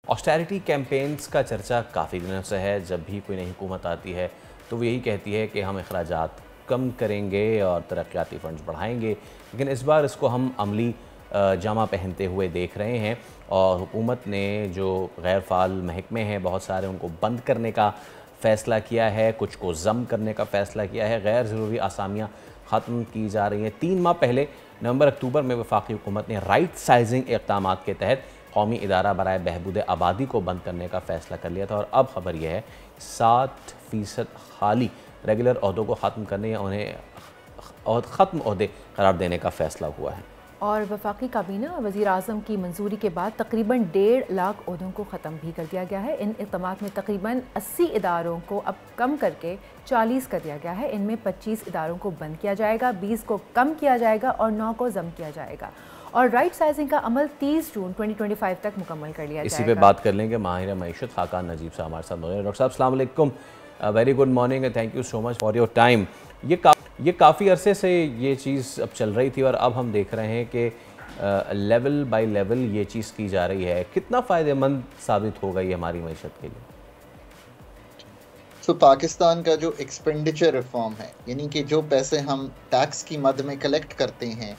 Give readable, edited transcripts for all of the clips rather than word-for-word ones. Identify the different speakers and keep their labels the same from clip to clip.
Speaker 1: Austerity campaigns का चर्चा काफ़ी दिनों से है। जब भी कोई नई हुकूमत आती है तो वो यही कहती है कि हम अखराजात कम करेंगे और तरक्याती फ़ंड्स बढ़ाएंगे, लेकिन इस बार इसको हम अमली जामा पहनते हुए देख रहे हैं और हुकूमत ने जो गैर फ़ाल महकमे हैं बहुत सारे उनको बंद करने का फ़ैसला किया है, कुछ को ज़म करने का फ़ैसला किया है, गैर ज़रूरी आसामियाँ ख़त्म की जा रही हैं। 3 माह पहले नवंबर अक्टूबर में वफाकी हुकूमत ने राइट साइजिंग इक़दाम के तहत कौमी इदारा बराए बहबूद आबादी को बंद करने का फ़ैसला कर लिया था और अब खबर यह है 7% खाली रेगुलर अहदों को ख़त्म करने या उन्हें ख़त्म अहदे करार देने का फ़ैसला हुआ है।
Speaker 2: और वफाकी काबीना और वज़ीर आज़म की मंजूरी के बाद तकरीबन 1.5 लाख अहदों को ख़त्म भी कर दिया गया है। इन इक़दामात में तकरीबन 80 इदारों को अब कम करके 40 कर दिया गया है। इनमें 25 इदारों को बंद किया जाएगा, 20 को कम किया जाएगा और 9 को ज़म किया जाएगा। और राइट साइजिंग का अमल 30 जून 2025 तक मुकम्मल कर लिया जाएगा।
Speaker 1: इसी पे बात कर लेंगे माहिर मईशत खाकान नजीब साहब हमारे साथ मौजूद हैं। डॉक्टर साहब अस्सलाम वालेकुम, very good morning and thank you so much for your time. ये काफ़ी अरसे से ये चीज़ अब चल रही थी और अब हम देख रहे हैं कि लेवल बाय लेवल ये चीज़ की जा रही है। कितना फ़ायदेमंद साबित होगा ये हमारी मईशत के लिए?
Speaker 3: तो पाकिस्तान का जो एक्सपेंडिचर रिफॉर्म है, यानी कि जो पैसे हम टैक्स की मद में कलेक्ट करते हैं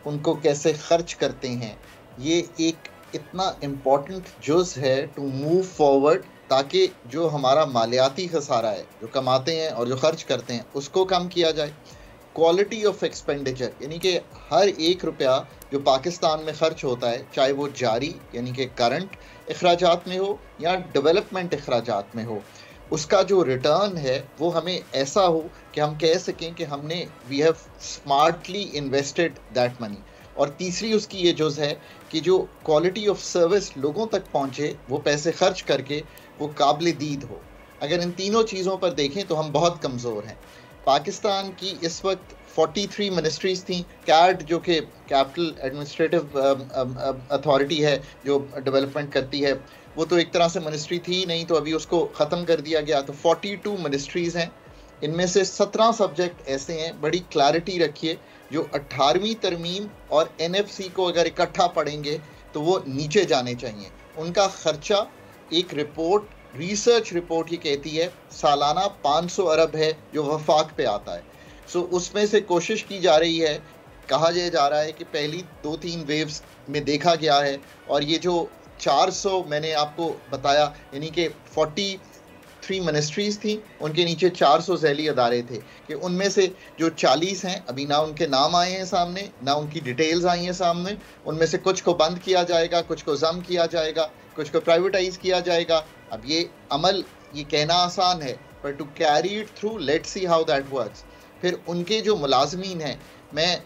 Speaker 3: उनको कैसे खर्च करते हैं, ये एक इतना इम्पॉर्टेंट जुज़ है टू मूव फॉरवर्ड, ताकि जो हमारा मालियाती खसारा है, जो कमाते हैं और जो खर्च करते हैं, उसको कम किया जाए। क्वालिटी ऑफ एक्सपेंडिचर, यानी कि हर 1 रुपया जो पाकिस्तान में ख़र्च होता है, चाहे वो जारी यानी कि करंट अखराजात में हो या डेवलपमेंट अखराजात में हो, उसका जो रिटर्न है वो हमें ऐसा हो कि हम कह सकें कि हमने we have smartly invested that money. और तीसरी उसकी ये जुज़ है कि जो क्वालिटी ऑफ सर्विस लोगों तक पहुँचे, वो पैसे खर्च करके वो काबिल दीद हो। अगर इन तीनों चीज़ों पर देखें तो हम बहुत कमज़ोर हैं। पाकिस्तान की इस वक्त 43 मिनिस्ट्रीज़ थी। कैड जो कि कैपिटल एडमिनिस्ट्रेटिव अथॉरिटी है जो डेवलपमेंट करती है, वो तो एक तरह से मिनिस्ट्री थी ही नहीं, तो अभी उसको ख़त्म कर दिया गया। तो 42 मिनिस्ट्रीज़ हैं, इनमें से 17 सब्जेक्ट ऐसे हैं, बड़ी क्लैरिटी रखिए, जो 18वीं तरमीम और NFC को अगर इकट्ठा पढ़ेंगे तो वो नीचे जाने चाहिए। उनका ख़र्चा, एक रिपोर्ट, रिसर्च रिपोर्ट ये कहती है सालाना 500 अरब है जो वफाक पे आता है। सो उसमें से कोशिश की जा रही है, कहा जा रहा है कि पहली 2-3 वेव्स में देखा गया है, और ये जो 400 मैंने आपको बताया, यानी कि 43 मिनिस्ट्रीज़ थी, उनके नीचे 400 झैली अदारे थे, कि उनमें से जो 40 हैं अभी ना उनके नाम आए हैं सामने, ना उनकी डिटेल्स आई हैं सामने। उनमें से कुछ को बंद किया जाएगा, कुछ को ज़म किया जाएगा, कुछ को प्राइवेटाइज किया जाएगा। अब ये अमल, ये कहना आसान है, पर to carry it through, let's see how that works. फिर उनके जो मुलाजमीन हैं, मैं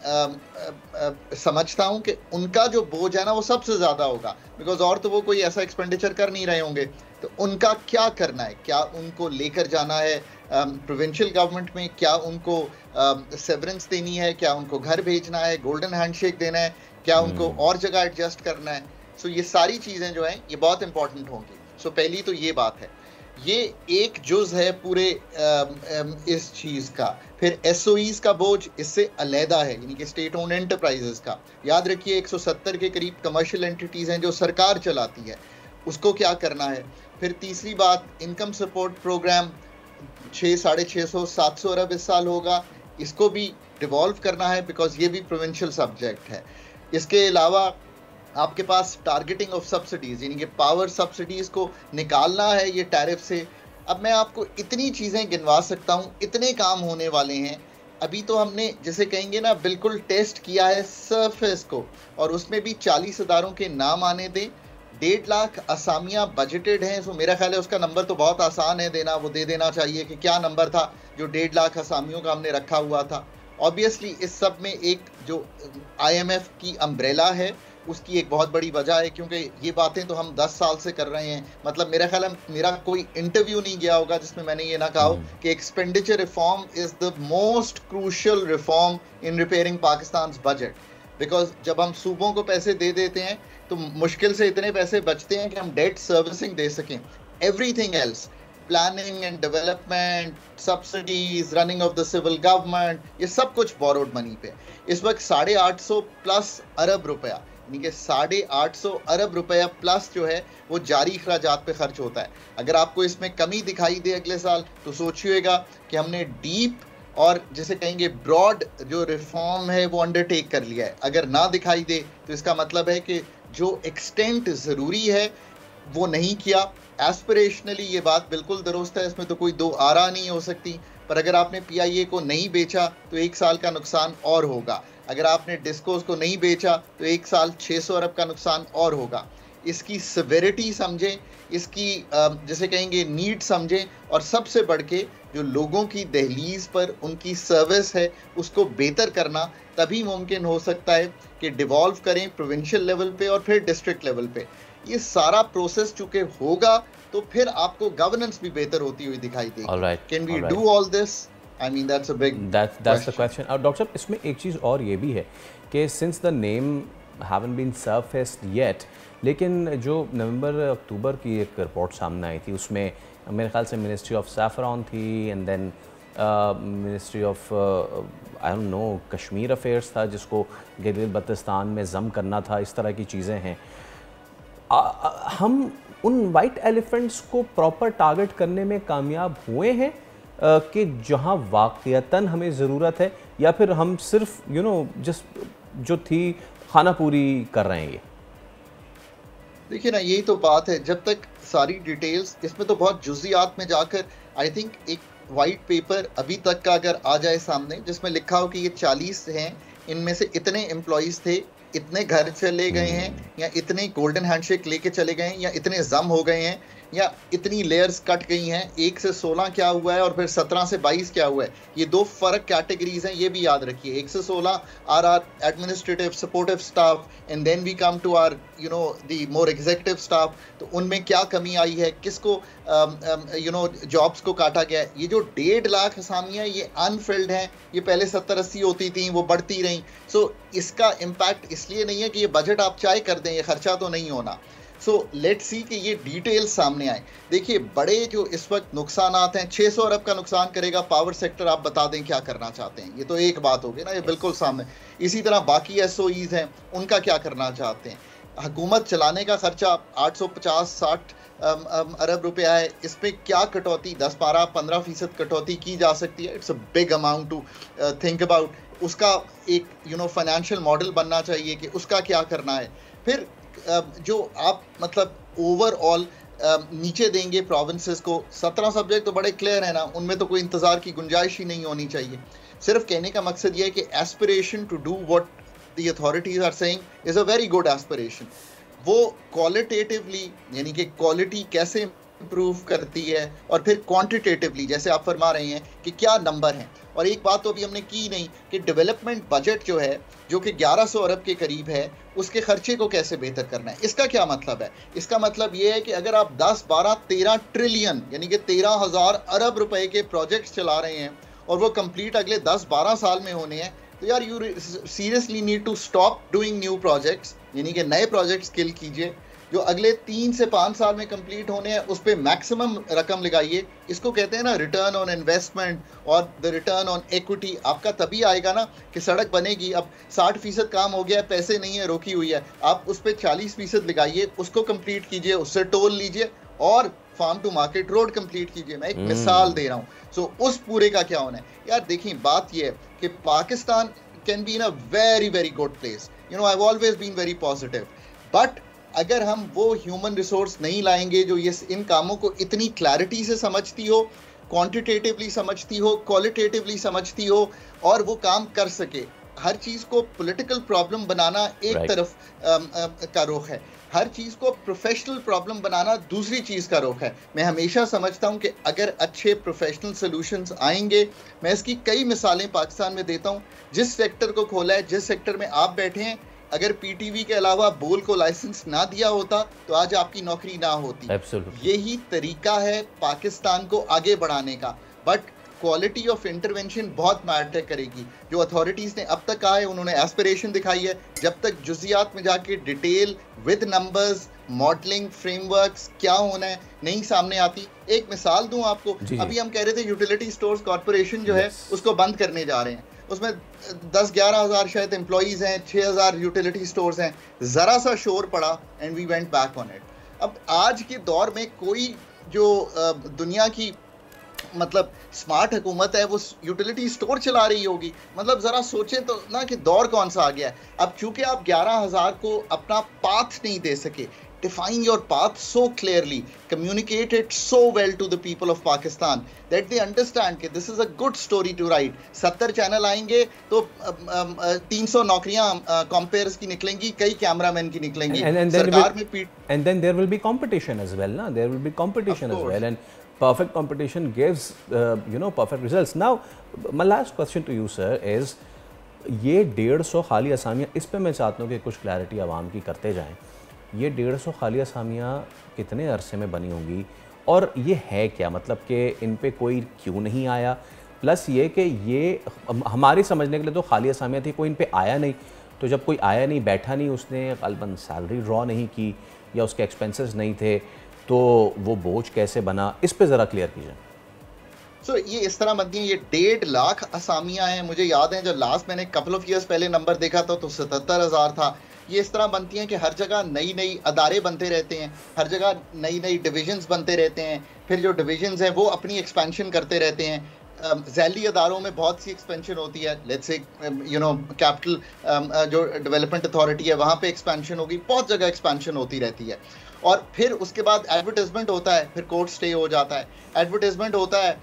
Speaker 3: समझता हूँ कि उनका जो बोझ है ना वो सबसे ज़्यादा होगा, बिकॉज और तो वो कोई ऐसा एक्सपेंडिचर कर नहीं रहे होंगे। तो उनका क्या करना है, क्या उनको लेकर जाना है प्रोविंशियल गवर्नमेंट में, क्या उनको सेवरेंस देनी है, क्या उनको घर भेजना है, गोल्डन हैंडशेक देना है, क्या उनको और जगह एडजस्ट करना है। सो ये सारी चीज़ें जो हैं ये बहुत इंपॉर्टेंट होंगी। सो पहली तो ये बात है, ये एक जुज़ है पूरे इस चीज़ का। फिर SOEs का बोझ इससे अलहदा है, यानी कि स्टेट ओन्ड एंटरप्राइजेस का। याद रखिए 170 के करीब कमर्शियल एंटिटीज़ हैं जो सरकार चलाती है, उसको क्या करना है। फिर तीसरी बात, इनकम सपोर्ट प्रोग्राम 600-650-700 अरब इस साल होगा, इसको भी डिवॉल्व करना है, बिकॉज ये भी प्रोविंशियल सब्जेक्ट है। इसके अलावा आपके पास टारगेटिंग ऑफ सब्सिडीज़, यानी कि पावर सब्सिडीज़ को निकालना है ये टैरिफ से। अब मैं आपको इतनी चीज़ें गिनवा सकता हूँ, इतने काम होने वाले हैं। अभी तो हमने जैसे कहेंगे ना, बिल्कुल टेस्ट किया है सरफेस को, और उसमें भी 40 इदारों के नाम आने दें। 1.5 लाख असामियाँ बजटेड हैं, सो मेरा ख्याल है उसका नंबर तो बहुत आसान है देना, वो दे देना चाहिए कि क्या नंबर था जो 1.5 लाख असामियों का हमने रखा हुआ था। ऑब्वियसली इस सब में एक जो IMF की अम्ब्रेला है, उसकी एक बहुत बड़ी वजह है, क्योंकि ये बातें तो हम 10 साल से कर रहे हैं। मतलब मेरा ख्याल है मेरा कोई इंटरव्यू नहीं गया होगा जिसमें मैंने ये ना कहा हो कि expenditure reform is the most crucial reform in repairing Pakistan budget. Because जब हम सूबों को पैसे दे देते हैं तो मुश्किल से इतने पैसे बचते हैं कि हम डेट सर्विसिंग दे सकें। Everything else, planning and development, subsidies, running of the civil government, ये सब कुछ बोरोड मनी पे। इस वक्त 850+ अरब रुपया यानी कि 850 अरब रुपया प्लस जो है वो जारी अखराजात पे खर्च होता है। अगर आपको इसमें कमी दिखाई दे अगले साल तो सोचिएगा कि हमने डीप और जिसे कहेंगे ब्रॉड जो रिफॉर्म है वो अंडरटेक कर लिया है। अगर ना दिखाई दे तो इसका मतलब है कि जो एक्सटेंट ज़रूरी है वो नहीं किया। एस्पिरेशनली ये बात बिल्कुल दुरुस्त है, इसमें तो कोई दो आरा नहीं हो सकती, पर अगर आपने PIA को नहीं बेचा तो 1 साल का नुकसान और होगा। अगर आपने डिस्कोस को नहीं बेचा तो 1 साल 600 अरब का नुकसान और होगा। इसकी सिविरिटी समझें, इसकी जैसे कहेंगे नीड समझें, और सबसे बढ़ के जो लोगों की दहलीज पर उनकी सर्विस है उसको बेहतर करना तभी मुमकिन हो सकता है कि डिवॉल्व करें प्रोविंशियल लेवल पे और फिर डिस्ट्रिक्ट लेवल पे। ये सारा प्रोसेस चूंकि होगा तो फिर आपको गवर्नेंस भी बेहतर होती हुई दिखाई देगी। Can we do all this? I mean that's a big
Speaker 1: that's the question. और डॉक्टर साहब इसमें एक चीज़ और ये भी है कि since the name haven't been surfaced yet, लेकिन जो नवंबर अक्टूबर की एक रिपोर्ट सामने आई थी उसमें मेरे ख्याल से मिनिस्ट्री ऑफ सैफरॉन थी and then ministry of I don't know Kashmir affairs था जिसको गिलगित बल्तिस्तान में ज़म करना था। इस तरह की चीज़ें हैं। हम उन वाइट एलिफेंट्स को प्रॉपर टारगेट करने में कामयाब हुए हैं कि जहां वाक़ियतन हमें ज़रूरत है, या फिर हम सिर्फ जस्ट जो थी खाना पूरी कर रहे हैं? ये
Speaker 3: देखिए ना, यही तो बात है। जब तक सारी डिटेल्स इसमें तो बहुत जुज़ियात में जाकर आई थिंक एक वाइट पेपर अभी तक का अगर आ जाए सामने जिसमें लिखा हो कि ये 40 हैं, इनमें से इतने एम्प्लॉयज़ थे, इतने घर चले गए हैं, या इतने गोल्डन हैंडशेक लेके चले गए हैं, या इतने जम हो गए हैं, या इतनी लेयर्स कट गई हैं, 1 से 16 क्या हुआ है और फिर 17 से 22 क्या हुआ है। ये 2 फ़र्क कैटेगरीज हैं, ये भी याद रखिए। 1 से 16 are administrative supportive staff and then we come to are the more executive staff. तो उनमें क्या कमी आई है, किसको जॉब्स को काटा गया है। ये जो 1.5 लाख असामियाँ ये अनफिल्ड हैं, ये पहले 70-80 होती थी, वो बढ़ती रहीं। सो इसका इम्पैक्ट इसलिए नहीं है कि ये बजट आप चाहे कर दें, ये खर्चा तो नहीं होना। सो लेट्स सी कि ये डिटेल्स सामने आए। देखिए बड़े जो इस वक्त नुकसानात हैं, 600 अरब का नुकसान करेगा पावर सेक्टर। आप बता दें क्या करना चाहते हैं, ये तो एक बात होगी ना, ये बिल्कुल सामने। इसी तरह बाकी SOEs हैं, उनका क्या करना चाहते हैं। हुकूमत चलाने का खर्चा 850-60 अरब रुपया है, इस पर क्या कटौती 10-12-15% कटौती की जा सकती है। It's a big amount to think about. उसका एक फाइनेंशियल मॉडल बनना चाहिए कि उसका क्या करना है। फिर जो आप मतलब ओवरऑल नीचे देंगे प्रोविंसेस को। 17 सब्जेक्ट तो बड़े क्लियर है ना, उनमें तो कोई इंतज़ार की गुंजाइश ही नहीं होनी चाहिए। सिर्फ कहने का मकसद ये है कि aspiration to do what the authorities are saying is a very good aspiration. वो क्वालिटेटिवली यानी कि क्वालिटी कैसे इम्प्रूव करती है, और फिर क्वांटिटेटिवली जैसे आप फरमा रहे हैं कि क्या नंबर हैं। और एक बात तो अभी हमने की नहीं कि डेवलपमेंट बजट जो है, जो कि 1100 अरब के करीब है, उसके खर्चे को कैसे बेहतर करना है। इसका क्या मतलब है? इसका मतलब ये है कि अगर आप 10, 12, 13 ट्रिलियन यानी कि 13,000 अरब रुपए के प्रोजेक्ट्स चला रहे हैं और वो कंप्लीट अगले 10-12 साल में होने हैं, तो यार you seriously need to stop doing new projects, यानी कि नए प्रोजेक्ट्स किल कीजिए। जो अगले 3 से 5 साल में कंप्लीट होने हैं उस पर मैक्सिमम रकम लगाइए। इसको कहते हैं ना रिटर्न ऑन इन्वेस्टमेंट और द रिटर्न ऑन इक्विटी। आपका तभी आएगा ना कि सड़क बनेगी। अब 60% काम हो गया है, पैसे नहीं है, रोकी हुई है, आप उस पर 40% लगाइए, उसको कंप्लीट कीजिए, उससे टोल लीजिए और farm to market road complete कीजिए। मैं एक मिसाल दे रहा हूँ। सो उस पूरे का क्या होना है यार। देखिए बात यह है कि Pakistan can be in a very very good place. I have always been very positive, but अगर हम वो ह्यूमन रिसोर्स नहीं लाएंगे जो ये इन कामों को इतनी क्लैरिटी से समझती हो, क्वांटिटेटिवली समझती हो, क्वालिटेटिवली समझती हो, और वो काम कर सके। हर चीज़ को पॉलिटिकल प्रॉब्लम बनाना एक तरफ का रुख है, हर चीज़ को प्रोफेशनल प्रॉब्लम बनाना दूसरी चीज़ का रुख है। मैं हमेशा समझता हूँ कि अगर अच्छे प्रोफेशनल सॉल्यूशंस आएंगे, मैं इसकी कई मिसालें पाकिस्तान में देता हूँ। जिस सेक्टर को खोला है, जिस सेक्टर में आप बैठे हैं, अगर PTV के अलावा बोल को लाइसेंस ना दिया होता तो आज आपकी नौकरी ना होती। यही तरीका है पाकिस्तान को आगे बढ़ाने का। बट क्वालिटी ऑफ इंटरवेंशन बहुत मैटर करेगी। जो अथॉरिटीज़ ने अब तक कहा है, उन्होंने एस्पिरेशन दिखाई है। जब तक जुजियात में जाके detail with numbers, modelling frameworks क्या होना है नहीं सामने आती। एक मिसाल दूं आपको, अभी हम कह रहे थे यूटिलिटी स्टोर्स कॉर्पोरेशन जो है उसको बंद करने जा रहे हैं। उसमें 10-11 हज़ार शायद एम्प्लॉयज़ हैं, 6,000 यूटिलिटी स्टोर्स हैं, ज़रा सा शोर पड़ा and we went back on it. अब आज के दौर में कोई जो दुनिया की मतलब स्मार्ट हुकूमत है वो यूटिलिटी स्टोर चला रही होगी, मतलब ज़रा सोचें तो ना कि दौर कौन सा आ गया है। अब चूंकि आप 11,000 को अपना पाथ नहीं दे सके, define your path so clearly, communicate it so well to the people of Pakistan that they understand कि this is a good story to write। 70 channel आएंगे तो 300 नौकरियां कॉम्पेयर्स की निकलेंगी, कई कैमरामैन की निकलेंगी, सरकार में
Speaker 1: and then there will be competition as well, na? There will be competition as well, and perfect competition gives perfect results. Now my last question to you sir is ये 150 खाली असामियाँ, इस पे मैं चाहता हूँ कि कुछ क्लैरिटी आवाम की करते जाएं। ये 150 खाली असामियाँ कितने अरसे में बनी होंगी और ये है क्या, मतलब कि इन पे कोई क्यों नहीं आया, प्लस ये कि ये हमारी समझने के लिए तो खाली असामियाँ थी, कोई इन पे आया नहीं, तो जब कोई आया नहीं, बैठा नहीं, उसने ग़ालिबन सैलरी ड्रॉ नहीं की या उसके एक्सपेंसेस नहीं थे, तो वो बोझ कैसे बना, इस पे ज़रा क्लियर कीजिए।
Speaker 3: So, ये इस तरह बनती हैं, ये 1.5 लाख असामियाँ हैं। मुझे याद है जब लास्ट मैंने कपल ऑफ ईयर्स पहले नंबर देखा था तो 77,000 था। ये इस तरह बनती हैं कि हर जगह नई नई अदारे बनते रहते हैं, हर जगह नई नई डिविजन्स बनते रहते हैं, फिर जो डिविजन्स हैं वो अपनी एक्सपेंशन करते रहते हैं। झैली अदारों में बहुत सी एक्सपेंशन होती है, लेट्स से कैपिटल जो डेवलपमेंट अथॉरिटी है वहाँ पे एक्सपेंशन होगी, बहुत जगह एक्सपेंशन होती रहती है। और फिर उसके बाद एडवर्टाइजमेंट होता है, फिर कोर्ट स्टे हो जाता है, एडवर्टाइजमेंट होता है,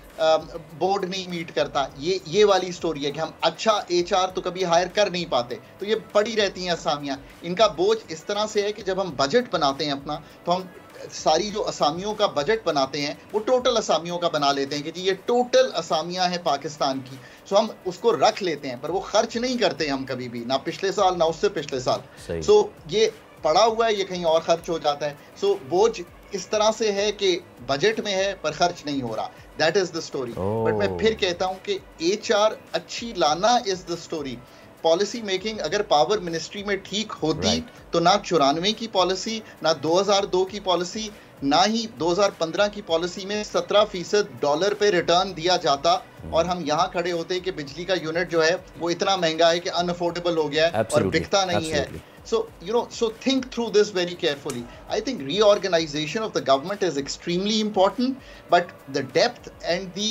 Speaker 3: बोर्ड नहीं मीट करता, ये वाली स्टोरी है कि हम अच्छा HR तो कभी हायर कर नहीं पाते, तो ये पड़ी रहती हैं असामियाँ। इनका बोझ इस तरह से है कि जब हम बजट बनाते हैं अपना, तो हम सारी जो असामियों का बजट बनाते हैं वो टोटल असामियों का बना लेते हैं कि जी ये टोटल असामियाँ हैं पाकिस्तान की, सो हम उसको रख लेते हैं, पर वो खर्च नहीं करते हम कभी भी, ना पिछले साल ना उससे पिछले साल। सो ये पड़ा हुआ है, ये कहीं और खर्च हो जाता है। सो बोझ इस तरह से है कि बजट में है पर खर्च नहीं हो रहा, that is the story. But मैं फिर कहता हूँ कि HR अच्छी लाना is the story. Policy making अगर पावर मिनिस्ट्री में ठीक होती तो ना 94 की पॉलिसी, ना 2002 की पॉलिसी, ना ही 2015 की पॉलिसी में 17% डॉलर पे रिटर्न दिया जाता और हम यहाँ खड़े होते कि बिजली का यूनिट जो है वो इतना महंगा है कि अनअफोर्डेबल हो गया है और बिकता नहीं है। So think through this very carefully. I think reorganization of the government is extremely important, but the depth and the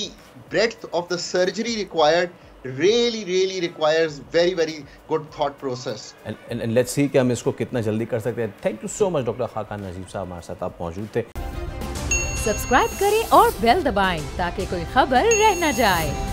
Speaker 3: breadth of the surgery required really requires very good thought process.
Speaker 1: And let's see कि हम इसको कितना जल्दी कर सकते हैं। Thank you so much doctor Khaqan Najib साहब, हमारे साथ आप मौजूद थे।
Speaker 2: सब्सक्राइब करें और बेल दबाएं ताकि कोई खबर रह न जाए।